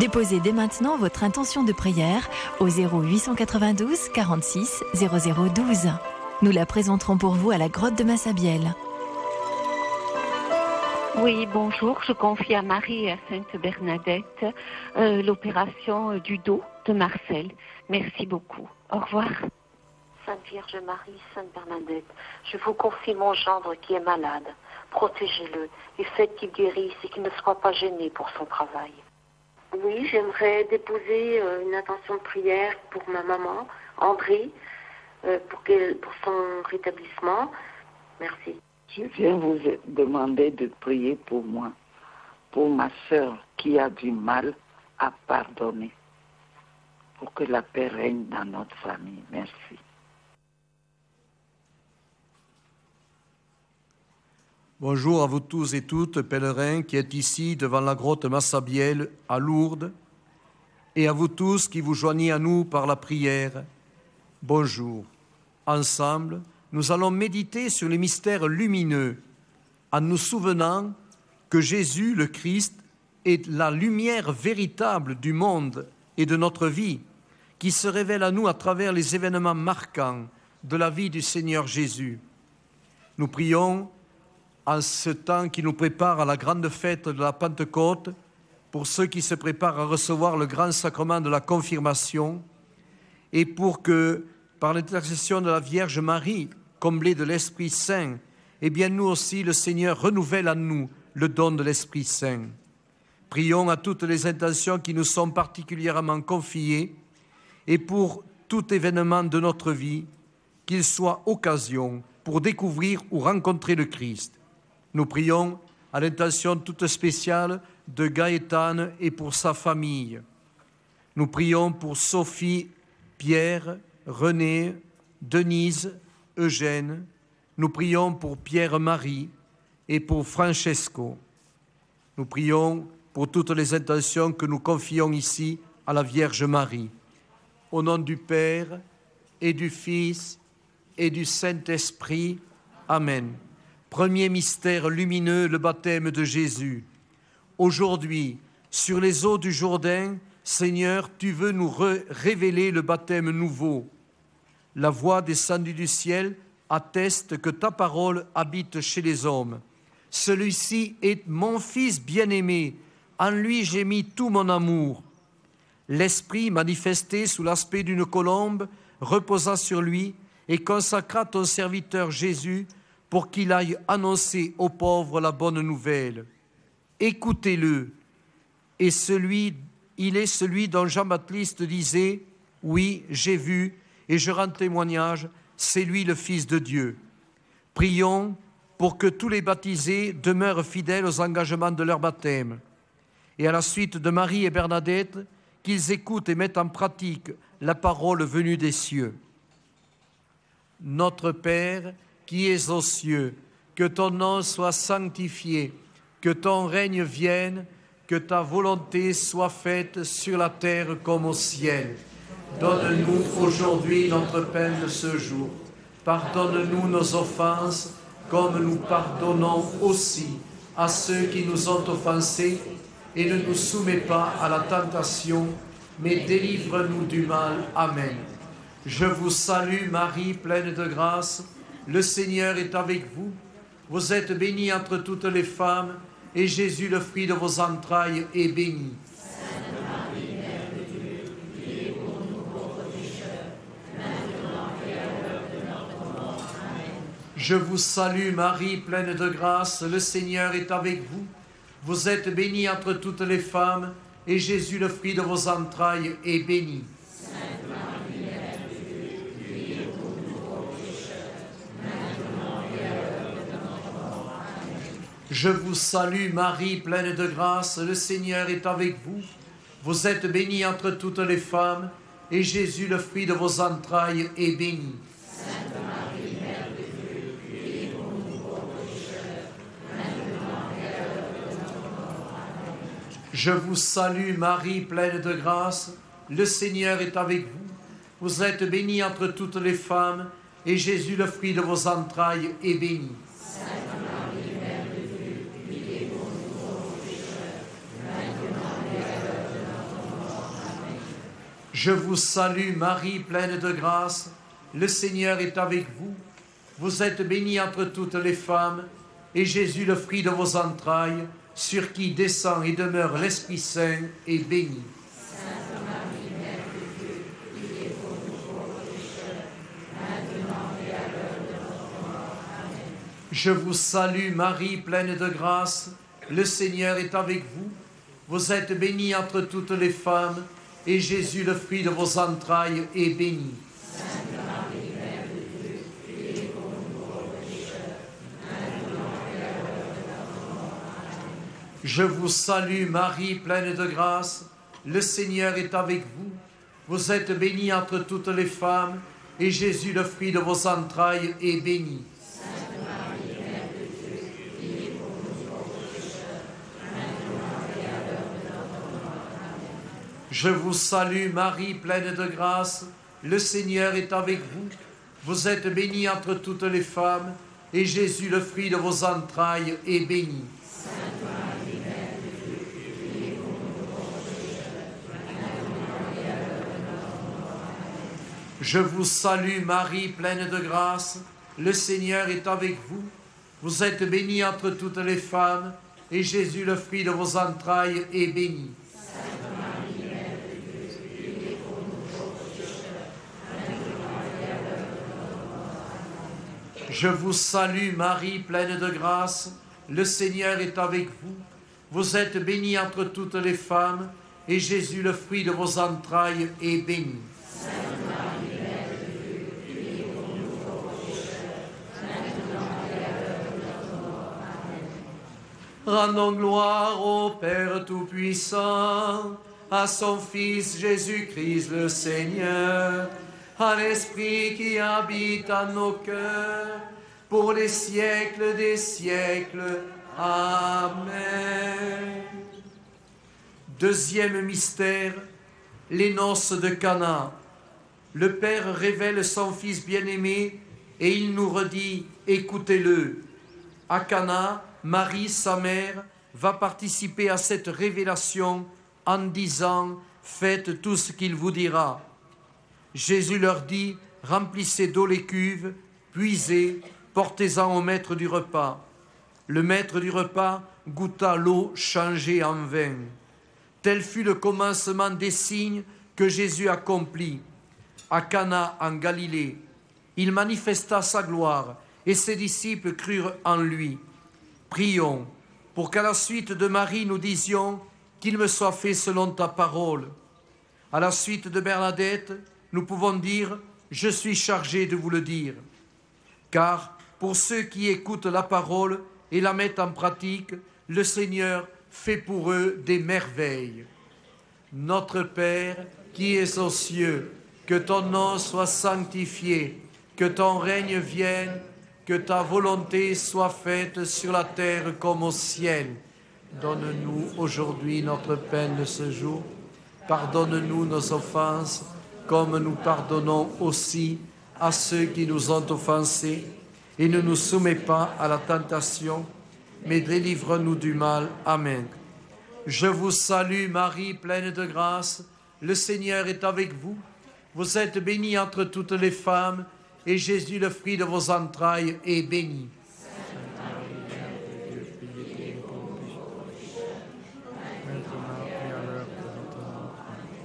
Déposez dès maintenant votre intention de prière au 0892 46 0012. Nous la présenterons pour vous à la grotte de Massabielle. Oui, bonjour. Je confie à Marie et à Sainte Bernadette l'opération du dos de Marcel. Merci beaucoup. Au revoir. Sainte Vierge Marie, Sainte Bernadette, je vous confie mon gendre qui est malade. Protégez-le et faites qu'il guérisse et qu'il ne soit pas gêné pour son travail. Oui, j'aimerais déposer une intention de prière pour ma maman, André, pour son rétablissement. Merci. Je viens vous demander de prier pour moi, pour ma sœur qui a du mal à pardonner, pour que la paix règne dans notre famille. Merci. Bonjour à vous tous et toutes, pèlerins qui êtes ici devant la grotte Massabielle à Lourdes, et à vous tous qui vous joignez à nous par la prière. Bonjour. Ensemble, nous allons méditer sur les mystères lumineux en nous souvenant que Jésus, le Christ, est la lumière véritable du monde et de notre vie, qui se révèle à nous à travers les événements marquants de la vie du Seigneur Jésus. Nous prions en ce temps qui nous prépare à la grande fête de la Pentecôte, pour ceux qui se préparent à recevoir le grand sacrement de la confirmation, et pour que, par l'intercession de la Vierge Marie, comblée de l'Esprit Saint, eh bien nous aussi, le Seigneur renouvelle en nous le don de l'Esprit Saint. Prions à toutes les intentions qui nous sont particulièrement confiées, et pour tout événement de notre vie, qu'il soit occasion pour découvrir ou rencontrer le Christ. Nous prions à l'intention toute spéciale de Gaëtan et pour sa famille. Nous prions pour Sophie, Pierre, René, Denise, Eugène. Nous prions pour Pierre-Marie et pour Francesco. Nous prions pour toutes les intentions que nous confions ici à la Vierge Marie. Au nom du Père et du Fils et du Saint-Esprit. Amen. Premier mystère lumineux, le baptême de Jésus. Aujourd'hui, sur les eaux du Jourdain, Seigneur, tu veux nous révéler le baptême nouveau. La voix descendue du ciel atteste que ta parole habite chez les hommes. Celui-ci est mon Fils bien-aimé, en lui j'ai mis tout mon amour. L'Esprit, manifesté sous l'aspect d'une colombe, reposa sur lui et consacra ton serviteur Jésus pour qu'il aille annoncer aux pauvres la bonne nouvelle. Écoutez-le. Et il est celui dont Jean-Baptiste disait « Oui, j'ai vu, et je rends témoignage, c'est lui le Fils de Dieu. » Prions pour que tous les baptisés demeurent fidèles aux engagements de leur baptême. Et à la suite de Marie et Bernadette, qu'ils écoutent et mettent en pratique la parole venue des cieux. Notre Père, qui es aux cieux, que ton nom soit sanctifié, que ton règne vienne, que ta volonté soit faite sur la terre comme au ciel. Donne-nous aujourd'hui notre pain de ce jour. Pardonne-nous nos offenses, comme nous pardonnons aussi à ceux qui nous ont offensés, et ne nous soumets pas à la tentation, mais délivre-nous du mal. Amen. Je vous salue Marie, pleine de grâce. Le Seigneur est avec vous. Vous êtes bénie entre toutes les femmes, et Jésus, le fruit de vos entrailles, est béni. Sainte Marie, Mère de Dieu, priez pour nous pauvres pécheurs, maintenant et à l'heure de notre mort. Amen. Je vous salue Marie, pleine de grâce. Le Seigneur est avec vous. Vous êtes bénie entre toutes les femmes, et Jésus, le fruit de vos entrailles, est béni. Sainte Marie, Mère de Dieu, priez pour nous pauvres pécheurs, maintenant et à l'heure de notre mort. Amen. Je vous salue Marie, pleine de grâce. Le Seigneur est avec vous. Vous êtes bénie entre toutes les femmes, et Jésus, le fruit de vos entrailles, est béni. Sainte Marie, Mère de Dieu, priez pour nous pauvres pécheurs, maintenant et à l'heure de notre mort. Amen. Je vous salue Marie, pleine de grâce. Le Seigneur est avec vous. Vous êtes bénie entre toutes les femmes, et Jésus, le fruit de vos entrailles, est béni. Sainte Marie, Mère de Dieu, priez pour nous pauvres pécheurs, maintenant et à l'heure de notre Je vous salue Marie, pleine de grâce, le Seigneur est avec vous. Vous êtes bénie entre toutes les femmes, et Jésus, le fruit de vos entrailles, sur qui descend et demeure l'Esprit Saint, est béni. Sainte Marie, Mère de Dieu, priez pour nous pauvres pécheurs, maintenant et à l'heure de notre mort. Amen. Je vous salue Marie, pleine de grâce, le Seigneur est avec vous. Vous êtes bénie entre toutes les femmes, et Jésus, le fruit de vos entrailles, est béni. Sainte Marie, Mère de Dieu, priez pour nous pauvres pécheurs, maintenant et à l'heure de notre mort. Amen. Je vous salue Marie, pleine de grâce, le Seigneur est avec vous. Vous êtes bénie entre toutes les femmes, et Jésus, le fruit de vos entrailles, est béni. Sainte Marie, Mère de Dieu, priez pour nous pauvres pécheurs, maintenant et à l'heure de notre mort. Amen. Je vous salue Marie, pleine de grâce, le Seigneur est avec vous. Vous êtes bénie entre toutes les femmes, et Jésus, le fruit de vos entrailles, est béni. Sainte Marie, Mère de Dieu, priez pour nous pauvres pécheurs, maintenant et à l'heure de notre mort. Amen. Je vous salue Marie, pleine de grâce, le Seigneur est avec vous. Vous êtes bénie entre toutes les femmes, et Jésus, le fruit de vos entrailles, est béni. Sainte Marie, Mère de Dieu, priez pour nous pauvres pécheurs, maintenant et à l'heure de notre mort. Amen. Je vous salue Marie, pleine de grâce, le Seigneur est avec vous. Vous êtes bénie entre toutes les femmes, et Jésus, le fruit de vos entrailles, est béni. Sainte Marie, Mère de Dieu, priez pour nous pauvres pécheurs, maintenant et à l'heure de notre mort. Amen. Rendons gloire au Père Tout-Puissant, à son Fils Jésus-Christ le Seigneur, à l'Esprit qui habite en nos cœurs, pour les siècles des siècles. Amen. Deuxième mystère, les noces de Cana. Le Père révèle son Fils bien-aimé et il nous redit, écoutez-le. À Cana, Marie, sa mère, va participer à cette révélation en disant, faites tout ce qu'il vous dira. Jésus leur dit, remplissez d'eau les cuves, puisez, portez-en au maître du repas. Le maître du repas goûta l'eau changée en vin. Tel fut le commencement des signes que Jésus accomplit. À Cana, en Galilée, il manifesta sa gloire et ses disciples crurent en lui. Prions pour qu'à la suite de Marie, nous disions qu'il me soit fait selon ta parole. À la suite de Bernadette, nous pouvons dire « Je suis chargé de vous le dire ». Car pour ceux qui écoutent la parole et la mettent en pratique, le Seigneur fait pour eux des merveilles. Notre Père qui es aux cieux, que ton nom soit sanctifié, que ton règne vienne, que ta volonté soit faite sur la terre comme au ciel. Donne-nous aujourd'hui notre pain de ce jour. Pardonne-nous nos offenses, comme nous pardonnons aussi à ceux qui nous ont offensés. Et ne nous soumets pas à la tentation, mais délivre-nous du mal. Amen. Je vous salue Marie, pleine de grâce. Le Seigneur est avec vous. Vous êtes bénie entre toutes les femmes, et Jésus, le fruit de vos entrailles, est béni. Sainte Marie, Mère de Dieu, priez pour nous pauvres pécheurs, maintenant et à l'heure de notre mort. Amen.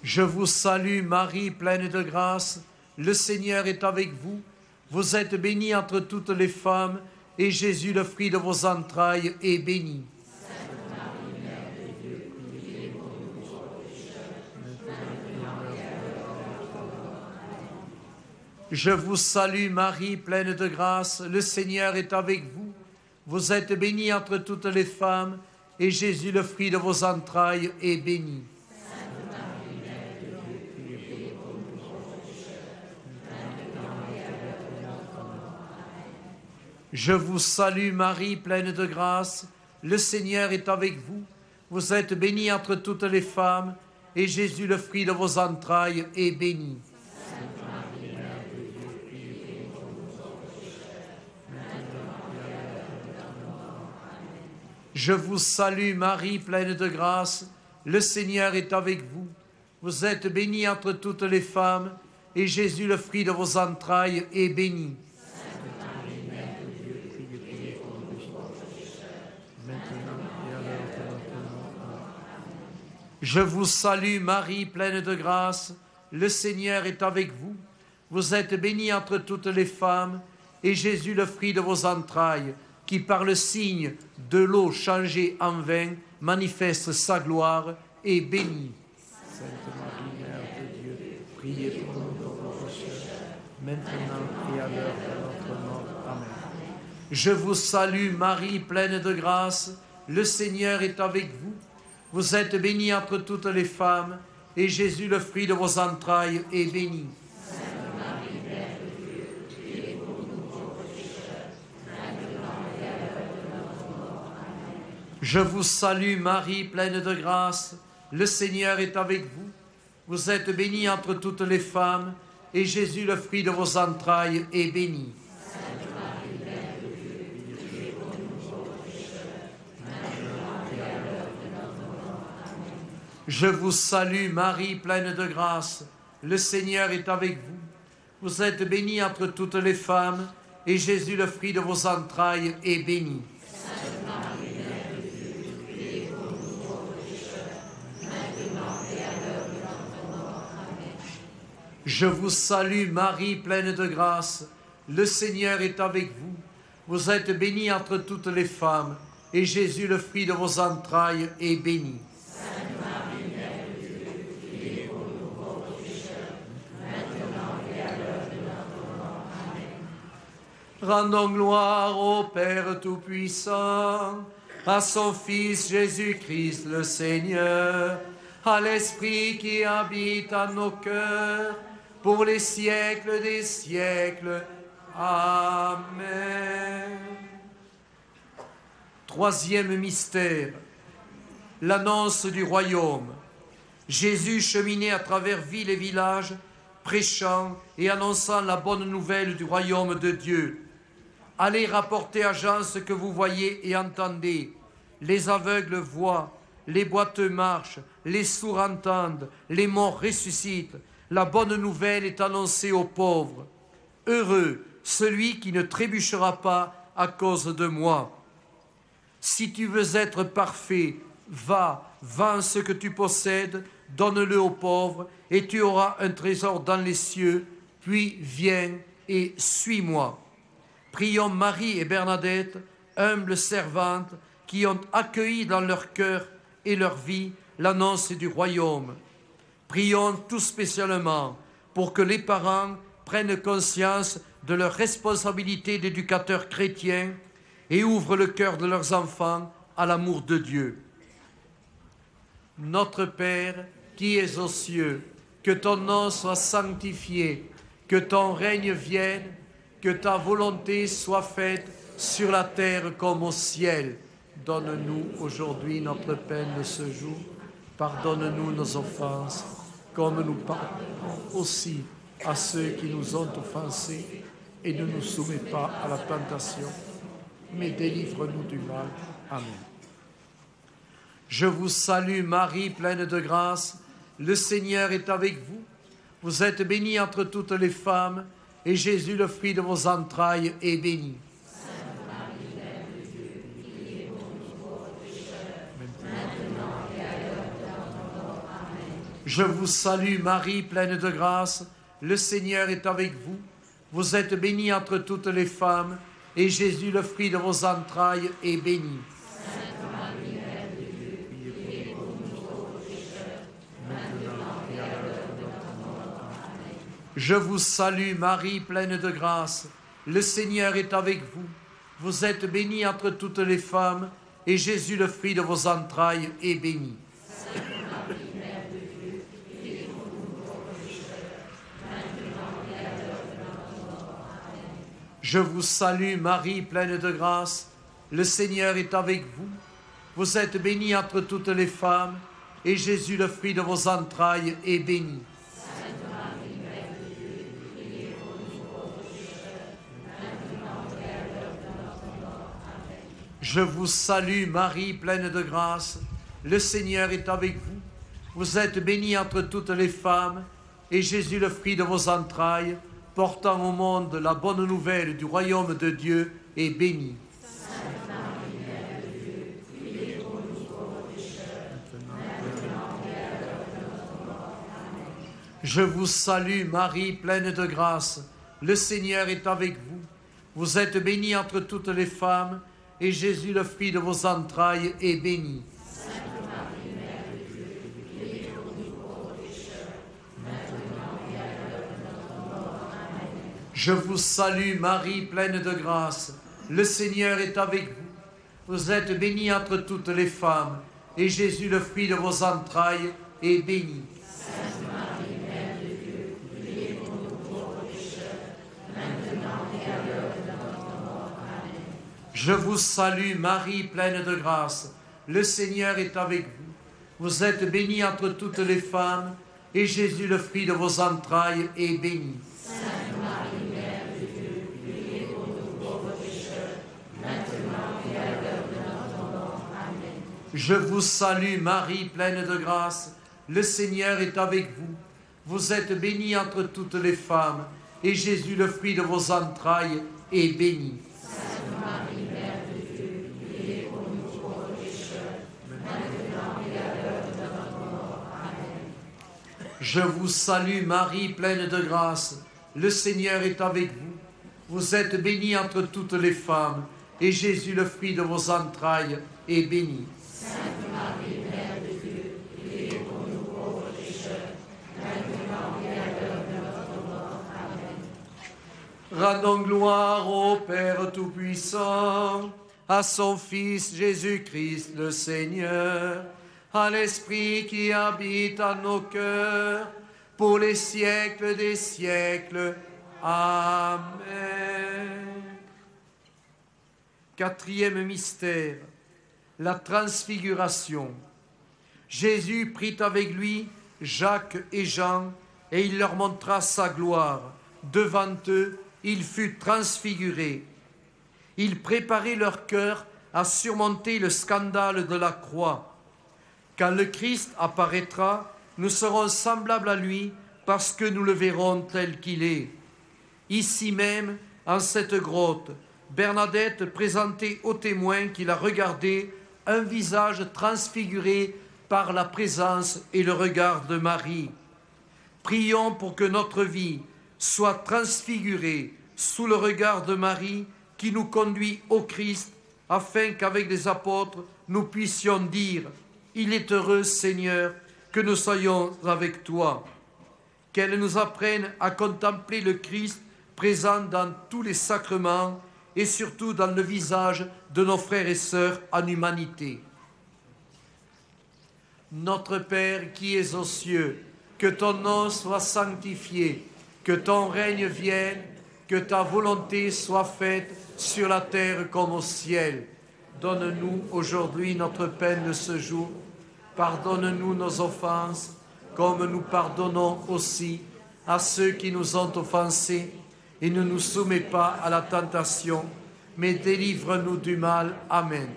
Je vous salue Marie, pleine de grâce. Le Seigneur est avec vous. Vous êtes bénie entre toutes les femmes, et Jésus, le fruit de vos entrailles, est béni. Sainte Marie, Mère de Dieu, priez pour nous pauvres pécheurs, maintenant et à l'heure de notre mort. Amen. Je vous salue Marie, pleine de grâce. Le Seigneur est avec vous. Vous êtes bénie entre toutes les femmes, et Jésus, le fruit de vos entrailles, est béni. Sainte Marie, Mère de Dieu, priez pour nous pauvres pécheurs, maintenant et à l'heure de notre mort. Amen. Je vous salue Marie, pleine de grâce. Le Seigneur est avec vous. Vous êtes bénie entre toutes les femmes, et Jésus, le fruit de vos entrailles, est béni. Sainte Marie, Mère de Dieu, priez pour nous pauvres pécheurs, maintenant et à l'heure de notre mort. Amen. Je vous salue Marie, pleine de grâce. Le Seigneur est avec vous. Vous êtes bénie entre toutes les femmes, et Jésus, le fruit de vos entrailles, est béni. Je vous salue Marie, pleine de grâce, le Seigneur est avec vous. Vous êtes bénie entre toutes les femmes, et Jésus, le fruit de vos entrailles, qui par le signe de l'eau changée en vin, manifeste sa gloire, est béni. Sainte Marie, Mère de Dieu, priez pour nous pauvres pécheurs, maintenant et à l'heure de notre mort. Amen. Je vous salue Marie, pleine de grâce, le Seigneur est avec vous. Vous êtes bénie entre toutes les femmes, et Jésus, le fruit de vos entrailles, est béni. Sainte Marie, Mère de Dieu, priez pour nous pauvres pécheurs, maintenant et à l'heure de notre mort. Amen. Je vous salue Marie, pleine de grâce, le Seigneur est avec vous. Vous êtes bénie entre toutes les femmes, et Jésus, le fruit de vos entrailles, est béni. Sainte Marie, Mère de Dieu, priez pour nous pauvres pécheurs, maintenant et à l'heure de notre mort. Amen. Je vous salue Marie, pleine de grâce, le Seigneur est avec vous. Vous êtes bénie entre toutes les femmes, et Jésus, le fruit de vos entrailles, est béni. Sainte Marie, Mère de Dieu, priez pour nous pauvres pécheurs, maintenant et à l'heure de notre mort. Amen. Je vous salue Marie, pleine de grâce, le Seigneur est avec vous. Vous êtes bénie entre toutes les femmes, et Jésus, le fruit de vos entrailles, est béni. Sainte Marie, Mère de Dieu, priez pour nous pauvres pécheurs, maintenant et à l'heure de notre mort. Amen. Rendons gloire au Père Tout-Puissant, à son Fils Jésus-Christ le Seigneur, à l'Esprit qui habite en nos cœurs, pour les siècles des siècles. Amen. Troisième mystère, l'annonce du royaume. Jésus cheminait à travers villes et villages, prêchant et annonçant la bonne nouvelle du royaume de Dieu. Allez rapporter à Jean ce que vous voyez et entendez. Les aveugles voient, les boiteux marchent, les sourds entendent, les morts ressuscitent. La bonne nouvelle est annoncée aux pauvres. Heureux celui qui ne trébuchera pas à cause de moi. Si tu veux être parfait, va, vends ce que tu possèdes, donne-le aux pauvres, et tu auras un trésor dans les cieux, puis viens et suis-moi. Prions Marie et Bernadette, humbles servantes, qui ont accueilli dans leur cœur et leur vie l'annonce du royaume. Prions tout spécialement pour que les parents prennent conscience de leur responsabilité d'éducateurs chrétiens et ouvrent le cœur de leurs enfants à l'amour de Dieu. Notre Père, qui es aux cieux, que ton nom soit sanctifié, que ton règne vienne, que ta volonté soit faite sur la terre comme au ciel. Donne-nous aujourd'hui notre pain de ce jour. Pardonne-nous nos offenses, comme nous pardonnons aussi à ceux qui nous ont offensés, et ne nous soumets pas à la tentation, mais délivre-nous du mal. Amen. Je vous salue Marie, pleine de grâce, le Seigneur est avec vous. Vous êtes bénie entre toutes les femmes, et Jésus, le fruit de vos entrailles, est béni. Sainte Marie, Mère de Dieu, priez pour nous pauvres pécheurs, maintenant et à l'heure de notre mort. Amen. Je vous salue Marie, pleine de grâce, le Seigneur est avec vous. Vous êtes bénie entre toutes les femmes, et Jésus, le fruit de vos entrailles, est béni. Sainte Marie, Mère de Dieu, priez pour nous pauvres pécheurs, maintenant et à l'heure de notre mort. Amen. Je vous salue Marie, pleine de grâce, le Seigneur est avec vous. Vous êtes bénie entre toutes les femmes, et Jésus, le fruit de vos entrailles, est béni. Sainte Marie, Mère de Dieu, priez pour nous pauvres pécheurs, maintenant et à l'heure de notre mort. Amen. Je vous salue Marie, pleine de grâce, le Seigneur est avec vous. Vous êtes bénie entre toutes les femmes, et Jésus, le fruit de vos entrailles, est béni. Sainte Marie, Mère de Dieu, priez pour nous pauvres pécheurs, maintenant et à l'heure de notre mort. Amen. Je vous salue Marie, pleine de grâce, le Seigneur est avec vous. Vous êtes bénie entre toutes les femmes, et Jésus, le fruit de vos entrailles, portant au monde la bonne nouvelle du royaume de Dieu, est béni. Sainte Marie, Mère de Dieu, priez pour nous pauvres pécheurs, maintenant et à l'heure de notre mort. Amen. Je vous salue, Marie, pleine de grâce. Le Seigneur est avec vous. Vous êtes bénie entre toutes les femmes, et Jésus, le fruit de vos entrailles, est béni. Je vous salue, Marie, pleine de grâce. Le Seigneur est avec vous. Vous êtes bénie entre toutes les femmes, et Jésus, le fruit de vos entrailles, est béni. Sainte Marie, Mère de Dieu, priez pour nous pauvres pécheurs, maintenant et à l'heure de notre mort. Amen. Je vous salue, Marie, pleine de grâce. Le Seigneur est avec vous. Vous êtes bénie entre toutes les femmes, et Jésus, le fruit de vos entrailles, est béni. Sainte Marie, Mère de Dieu, priez pour nous pauvres pécheurs, maintenant et à l'heure de notre mort. Amen. Je vous salue, Marie, pleine de grâce. Le Seigneur est avec vous. Vous êtes bénie entre toutes les femmes, et Jésus, le fruit de vos entrailles, est béni. Sainte Marie, Mère de Dieu, priez pour nous pauvres pécheurs, maintenant et à l'heure de notre mort. Amen. Je vous salue, Marie, pleine de grâce. Le Seigneur est avec vous. Vous êtes bénie entre toutes les femmes, et Jésus, le fruit de vos entrailles, est béni. Sainte Marie, Mère de Dieu, priez pour nous pauvres pécheurs, maintenant et à l'heure de notre mort. Amen. Rendons gloire au Père Tout-Puissant, à son Fils Jésus-Christ le Seigneur, à l'Esprit qui habite en nos cœurs, pour les siècles des siècles. Amen. Quatrième mystère, la transfiguration. Jésus prit avec lui Jacques et Jean, et il leur montra sa gloire. Devant eux, il fut transfiguré. Il préparait leur cœur à surmonter le scandale de la croix. Quand le Christ apparaîtra, nous serons semblables à lui parce que nous le verrons tel qu'il est. Ici même, en cette grotte, Bernadette présentait aux témoins qui la regardaient un visage transfiguré par la présence et le regard de Marie. Prions pour que notre vie soit transfigurée sous le regard de Marie qui nous conduit au Christ, afin qu'avec les apôtres, nous puissions dire « Il est heureux, Seigneur, que nous soyons avec toi ». Qu'elle nous apprenne à contempler le Christ présent dans tous les sacrements et surtout dans le visage de nos frères et sœurs en humanité. Notre Père qui es aux cieux, que ton nom soit sanctifié, que ton règne vienne, que ta volonté soit faite sur la terre comme au ciel. Donne-nous aujourd'hui notre pain de ce jour. Pardonne-nous nos offenses, comme nous pardonnons aussi à ceux qui nous ont offensés. Et ne nous soumets pas à la tentation, mais délivre-nous du mal. Amen.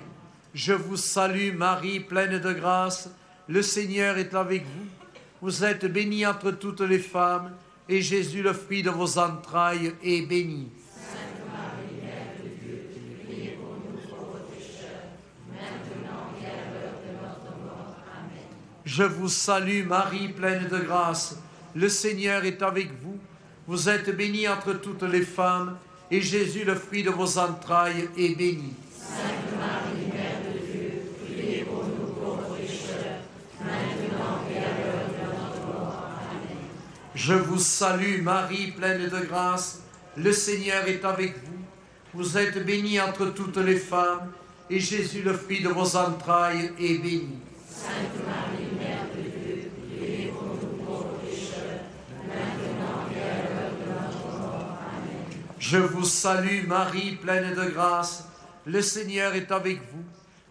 Je vous salue, Marie, pleine de grâce. Le Seigneur est avec vous. Vous êtes bénie entre toutes les femmes, et Jésus, le fruit de vos entrailles, est béni. Sainte Marie, Mère de Dieu, priez pour nous pauvres pécheurs, maintenant et à l'heure de notre mort. Amen. Je vous salue, Marie, pleine de grâce. Le Seigneur est avec vous. Vous êtes bénie entre toutes les femmes, et Jésus, le fruit de vos entrailles, est béni. Sainte Marie, Mère de Dieu, priez pour nous pauvres pécheurs, maintenant et à l'heure de notre mort. Amen. Je vous salue, Marie, pleine de grâce. Le Seigneur est avec vous. Vous êtes bénie entre toutes les femmes, et Jésus, le fruit de vos entrailles, est béni. Sainte Marie, Mère de Dieu, priez pour nous pauvres pécheurs, maintenant et à l'heure de notre mort. Amen. Je vous salue, Marie, pleine de grâce. Le Seigneur est avec vous.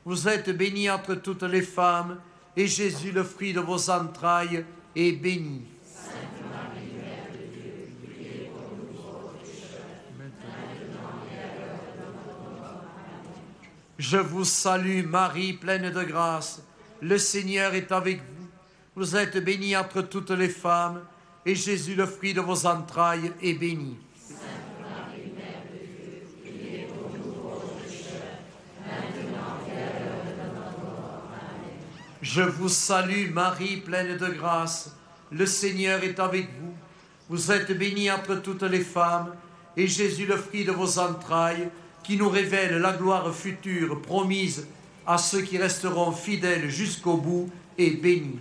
Vous êtes bénie entre toutes les femmes, et Jésus, le fruit de vos entrailles, est béni. Sainte Marie, Mère de Dieu, priez pour nous pauvres pécheurs, maintenant et à l'heure de notre mort. Amen. Je vous salue, Marie, pleine de grâce. Le Seigneur est avec vous. Vous êtes bénie entre toutes les femmes, et Jésus, le fruit de vos entrailles, est béni. Je vous salue, Marie, pleine de grâce. Le Seigneur est avec vous. Vous êtes bénie entre toutes les femmes, et Jésus, le fruit de vos entrailles, qui nous révèle la gloire future promise à ceux qui resteront fidèles jusqu'au bout, est béni.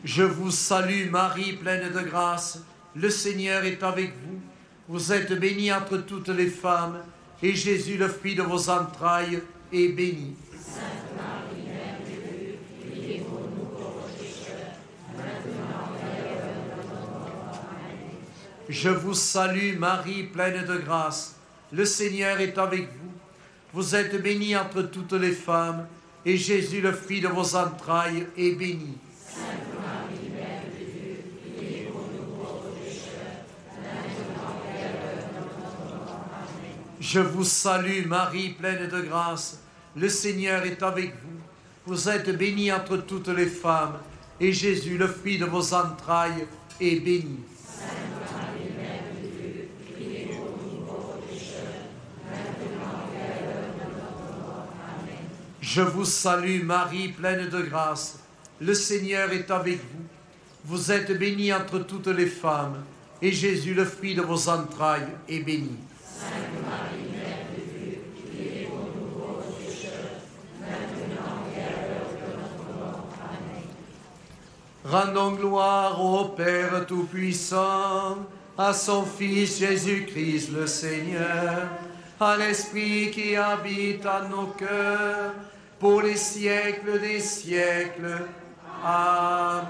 Je vous salue, Marie, pleine de grâce. Le Seigneur est avec vous. Vous êtes bénie entre toutes les femmes, et Jésus, le fruit de vos entrailles, est béni. Sainte Marie, Mère de Dieu, priez pour nous pauvres pécheurs, maintenant et à l'heure de notre mort. Amen. Je vous salue, Marie, pleine de grâce. Le Seigneur est avec vous. Vous êtes bénie entre toutes les femmes, et Jésus, le fruit de vos entrailles, est béni. Je vous salue, Marie, pleine de grâce. Le Seigneur est avec vous. Vous êtes bénie entre toutes les femmes, et Jésus, le fruit de vos entrailles, est béni. Sainte Marie, Mère de Dieu, priez pour nous pauvres pécheurs, maintenant et à l'heure de notre mort. Amen. Je vous salue, Marie, pleine de grâce. Le Seigneur est avec vous. Vous êtes bénie entre toutes les femmes, et Jésus, le fruit de vos entrailles, est béni. Sainte Marie, Mère de Dieu, priez pour nous pauvres pécheurs, maintenant et à l'heure de notre mort. Amen. Rendons gloire au Père Tout-Puissant, à son Fils Jésus-Christ le Seigneur, à l'Esprit qui habite en nos cœurs, pour les siècles des siècles. Amen.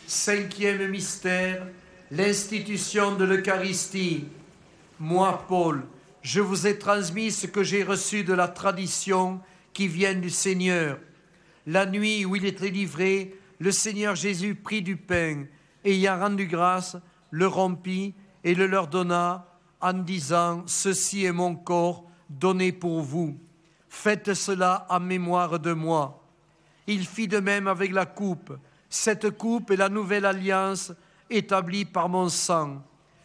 Cinquième mystère, l'institution de l'Eucharistie. Moi, Paul, je vous ai transmis ce que j'ai reçu de la tradition qui vient du Seigneur. La nuit où il était livré, le Seigneur Jésus prit du pain, et ayant rendu grâce, le rompit et le leur donna, en disant « Ceci est mon corps donné pour vous. Faites cela en mémoire de moi. » Il fit de même avec la coupe. Cette coupe est la nouvelle alliance établie par mon sang.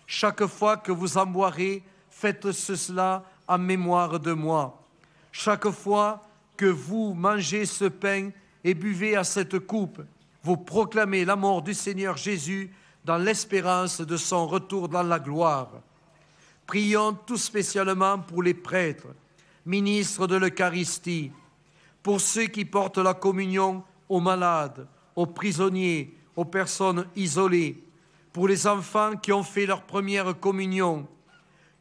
Chaque fois que vous en boirez, faites cela en mémoire de moi. Chaque fois que vous mangez ce pain et buvez à cette coupe, vous proclamez la mort du Seigneur Jésus dans l'espérance de son retour dans la gloire. Prions tout spécialement pour les prêtres, ministres de l'Eucharistie, pour ceux qui portent la communion aux malades, aux prisonniers, aux personnes isolées, pour les enfants qui ont fait leur première communion,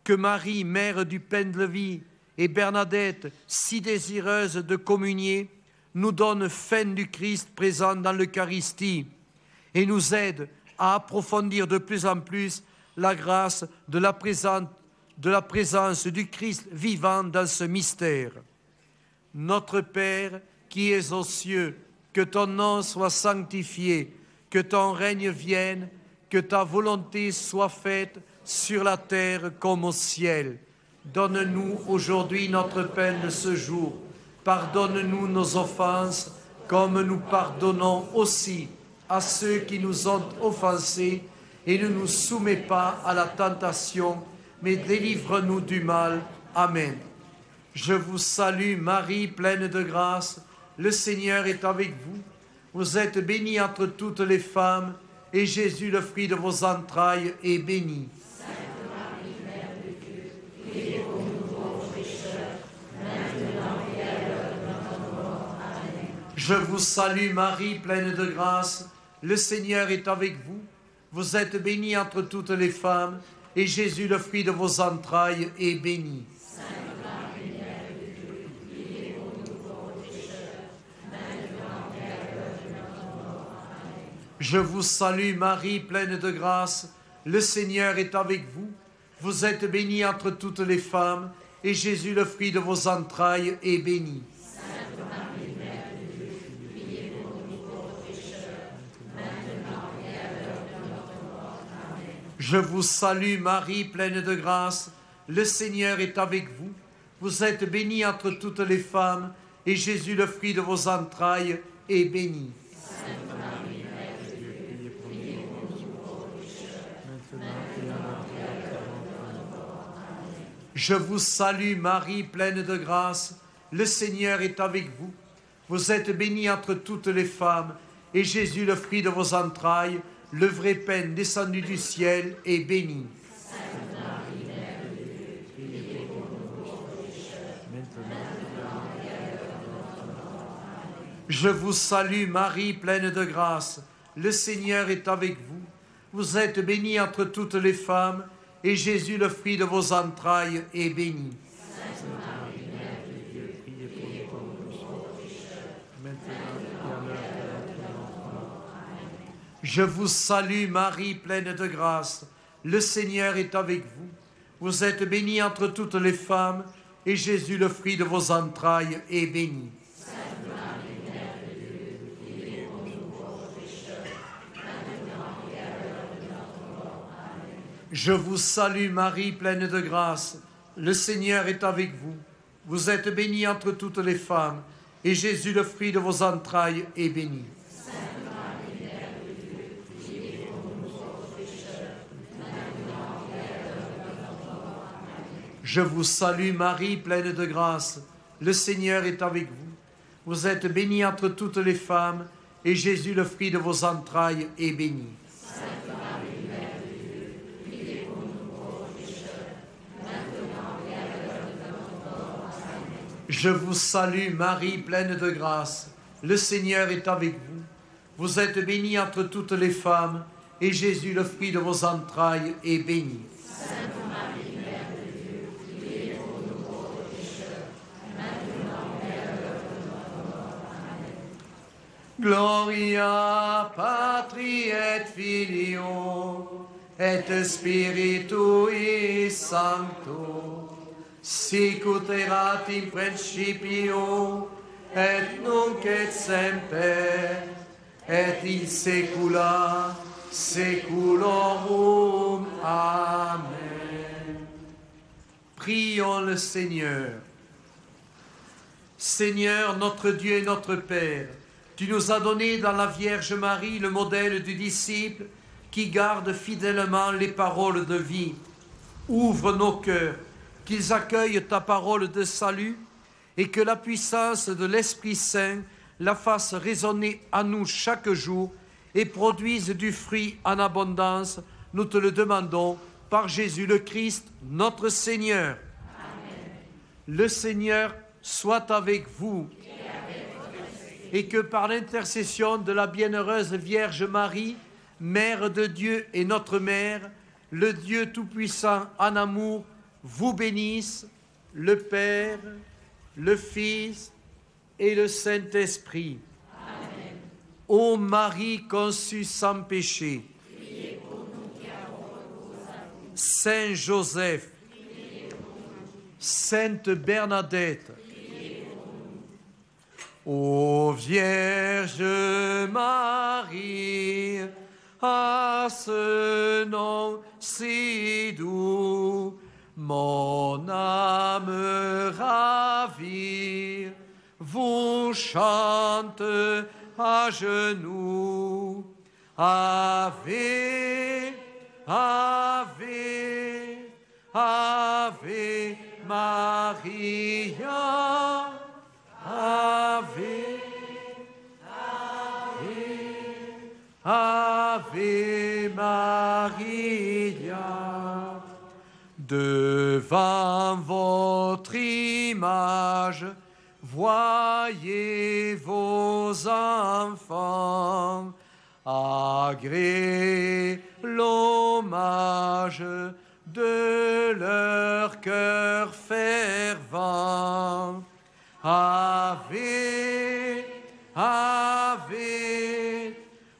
que Marie, mère du pain de vie, et Bernadette, si désireuse de communier, nous donnent faim du Christ présent dans l'Eucharistie et nous aident à approfondir de plus en plus la grâce de la présence du Christ vivant dans ce mystère. Notre Père, qui es aux cieux, que ton nom soit sanctifié, que ton règne vienne, que ta volonté soit faite sur la terre comme au ciel. Donne-nous aujourd'hui notre pain de ce jour. Pardonne-nous nos offenses, comme nous pardonnons aussi à ceux qui nous ont offensés, et ne nous soumets pas à la tentation, mais délivre-nous du mal. Amen. Je vous salue, Marie, pleine de grâce. Le Seigneur est avec vous. Vous êtes bénie entre toutes les femmes, et Jésus, le fruit de vos entrailles, est béni. Sainte Marie, Mère de Dieu, priez pour nous pauvres pécheurs, maintenant et à l'heure de notre mort. Amen. Je vous salue, Marie, pleine de grâce. Le Seigneur est avec vous. Vous êtes bénie entre toutes les femmes, et Jésus, le fruit de vos entrailles, est béni. Sainte Marie, Mère de Dieu, priez pour nous pauvres pécheurs, maintenant et à l'heure de notre mort. Amen. Je vous salue, Marie, pleine de grâce. Le Seigneur est avec vous. Vous êtes bénie entre toutes les femmes, et Jésus, le fruit de vos entrailles, est béni. Sainte Marie, Mère de Dieu, priez pour nous pauvres pécheurs, maintenant et à l'heure de notre mort. Amen. Je vous salue, Marie, pleine de grâce. le Seigneur est avec vous. Vous êtes bénie entre toutes les femmes, et Jésus, le fruit de vos entrailles, est béni. Sainte Marie, Mère de Dieu, priez pour nous pauvres pécheurs, maintenant et à l'heure de notre mort. Amen. Je vous salue Marie, pleine de grâce, le Seigneur est avec vous. Vous êtes bénie entre toutes les femmes, et Jésus, le fruit de vos entrailles, le vrai pain descendu du ciel, est béni. Sainte Marie, Mère de Dieu, priez pour nous pauvres pécheurs, maintenant et à l'heure de notre mort. Amen. Je vous salue Marie, pleine de grâce, le Seigneur est avec vous. Vous êtes bénie entre toutes les femmes, et Jésus, le fruit de vos entrailles, est béni. Sainte Marie, Mère de Dieu, priez pour nous pauvres pécheurs, maintenant et à l'heure de notre mort. Amen. Je vous salue Marie, pleine de grâce, le Seigneur est avec vous. Vous êtes bénie entre toutes les femmes, et Jésus, le fruit de vos entrailles, est béni. Sainte Marie, Mère de Dieu, priez pour nous pauvres pécheurs, maintenant et à l'heure de notre mort. Amen. Je vous salue Marie, pleine de grâce, le Seigneur est avec vous. Vous êtes bénie entre toutes les femmes, et Jésus, le fruit de vos entrailles, est béni. Sainte Marie, Mère de Dieu, priez pour nous pauvres pécheurs, maintenant et à l'heure de notre mort. Amen. Je vous salue Marie, pleine de grâce, le Seigneur est avec vous. Vous êtes bénie entre toutes les femmes, et Jésus, le fruit de vos entrailles, est béni. Sainte Marie, Mère de Dieu, priez pour nous pauvres pécheurs, maintenant et à l'heure de notre mort. Amen. Je vous salue Marie, pleine de grâce, le Seigneur est avec vous. Vous êtes bénie entre toutes les femmes, et Jésus, le fruit de vos entrailles, est béni. Sainte Marie, Mère de Dieu, priez pour nous pauvres pécheurs, maintenant et à l'heure de notre mort. Amen. Gloria Patri et Filio et Spiritui Sancto, sic ut erat in principio et nunc et semper et in saecula saeculorum. Amen. Prions le Seigneur. Seigneur, notre Dieu et notre Père, tu nous as donné dans la Vierge Marie le modèle du disciple qui garde fidèlement les paroles de vie. Ouvre nos cœurs, qu'ils accueillent ta parole de salut et que la puissance de l'Esprit Saint la fasse résonner à nous chaque jour et produise du fruit en abondance. Nous te le demandons par Jésus le Christ, notre Seigneur. Amen. Le Seigneur soit avec vous et que par l'intercession de la bienheureuse Vierge Marie, Mère de Dieu et notre Mère, le Dieu Tout-Puissant en amour vous bénisse, le Père, le Fils et le Saint-Esprit. Amen. Ô Marie conçue sans péché, priez pour nous qui avons recours à vous. Saint Joseph, priez pour nous. Sainte Bernadette, priez pour nous. Ô Vierge Marie, à ce nom si doux, mon âme ravie vous chante à genoux. Ave, Ave, Ave Maria, Ave, Ave, Ave Maria. Devant votre image, voyez vos enfants, agréez l'hommage de leur cœur fervent. Ave, Ave,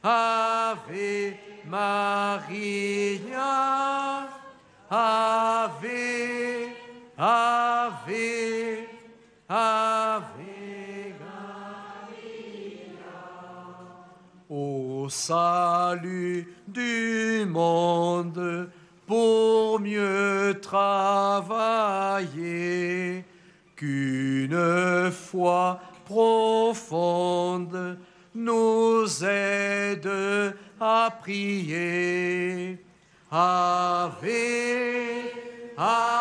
Ave Maria, Ave, Ave, Ave Maria. Au salut du monde, pour mieux travailler, qu'une foi profonde nous aide à prier. Ave, Ave.